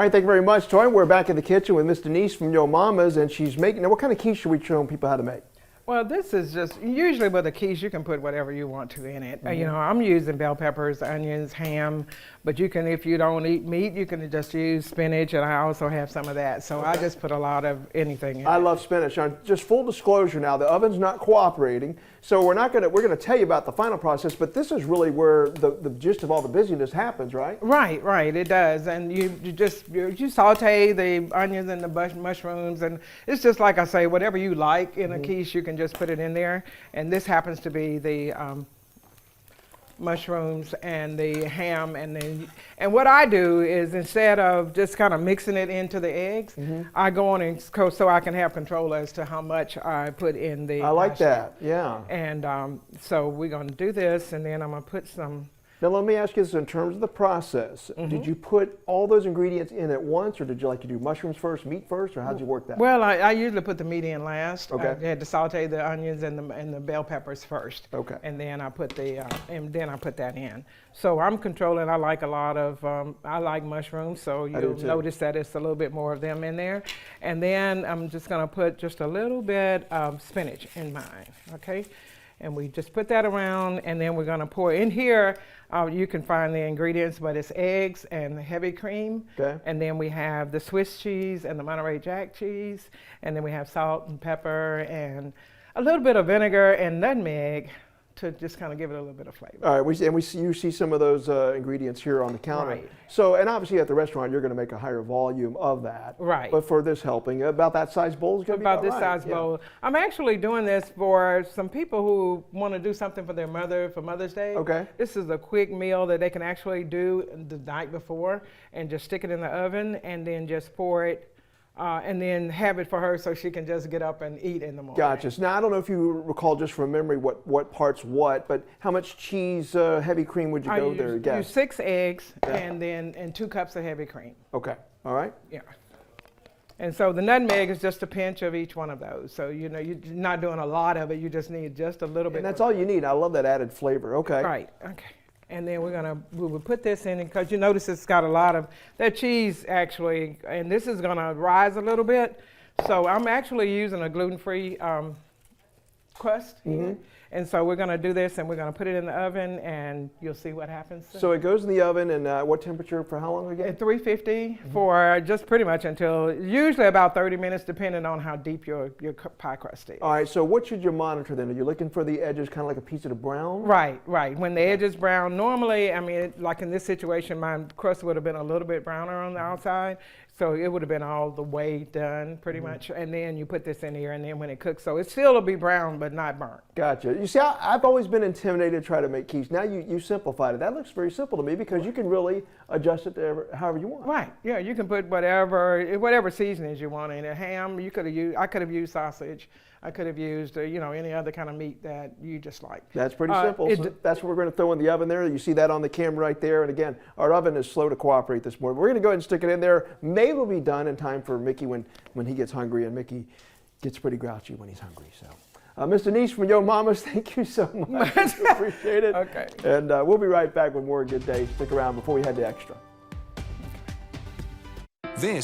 All right, thank you very much, Toy. We're back in the kitchen with Miss Denise from Yo Mama's, and she's making, now what kind of quiche are we showing people how to make? Well, this is just, usually with a quiche, you can put whatever you want to in it. You know, I'm using bell peppers, onions, ham, but you can, if you don't eat meat, you can just use spinach, and I also have some of that. So I just put a lot of anything in I it. love spinach. Now, just full disclosure now, the oven's not cooperating, so we're going to tell you about the final process, but this is really where the gist of all the busyness happens, right? Right, it does. And you saute the onions and the mushrooms, and it's just like I say, whatever you like in a quiche, you can just put it in there. And this happens to be the mushrooms and the ham, and what I do is, instead of just kind of mixing it into the eggs, I go on and so I can have control as to how much I put in the I like pasta. that, yeah. And so we're going to do this, and then I'm going to put some. Now let me ask you this in terms of the process. Did you put all those ingredients in at once, or did you like to do mushrooms first, meat first, or how did you work that? Well, I usually put the meat in last. Okay. I had to saute the onions and the bell peppers first. Okay. And then I put that in. So I'm controlling. I like a lot of I like mushrooms, so you'll notice that it's a little bit more of them in there. And then I'm just going to put just a little bit of spinach in mine. Okay. And we just put that around, and then we're going to pour in here. You can find the ingredients, but it's eggs and heavy cream. Okay. And then we have the Swiss cheese and the Monterey Jack cheese. And then we have salt and pepper and a little bit of vinegar and nutmeg to just kind of give it a little bit of flavor. All right, you see some of those ingredients here on the counter. Right. So, and obviously at the restaurant, you're going to make a higher volume of that. Right. But for this helping, about that size bowl is going to be About this right. size bowl. I'm actually doing this for some people who want to do something for their mother for Mother's Day. Okay. This is a quick meal that they can actually do the night before and just stick it in the oven and then just pour it and then have it for her so she can just get up and eat in the morning. Gotcha. So now, I don't know if you recall just from memory what part's what, but how much cheese, heavy cream would you go there? Use 6 eggs and 2 cups of heavy cream. Okay. All right. Yeah. And so the nutmeg is just a pinch of each one of those. So, you know, you're not doing a lot of it. You just need just a little bit. And that's all you need. I love that added flavor. Okay. Right. Okay. And then we will put this in, because you notice it's got a lot of that cheese actually, and this is going to rise a little bit. So I'm actually using a gluten-free crust here. And so we're going to do this, and we're going to put it in the oven, and you'll see what happens. So it goes in the oven, and what temperature for how long again? At 350 for just pretty much until usually about 30 minutes, depending on how deep your pie crust is. All right, so what should you monitor then? Are you looking for the edges kind of like a piece of the brown? Right. When the edge is brown, normally, I mean, like in this situation, my crust would have been a little bit browner on the outside. So it would have been all the way done pretty much. And then you put this in here, and then when it cooks, so it still will be brown, but not burnt. Gotcha. You see, I've always been intimidated to try to make quiche. Now you simplified it. That looks very simple to me, because you can really adjust it to however you want. Right. Yeah, you can put whatever seasonings you want in it. Ham, I could have used sausage. I could have used, any other kind of meat that you just like. That's pretty simple. So that's what we're going to throw in the oven there. You see that on the camera right there. And again, our oven is slow to cooperate this morning. We're going to go ahead and stick it in there. Maybe it'll be done in time for Mickey when he gets hungry, and Mickey gets pretty grouchy when he's hungry. So, Miss Denise from Yo Mama's, thank you so much. Appreciate it. Okay. And we'll be right back with more Good Day. Stick around before we head to Extra. This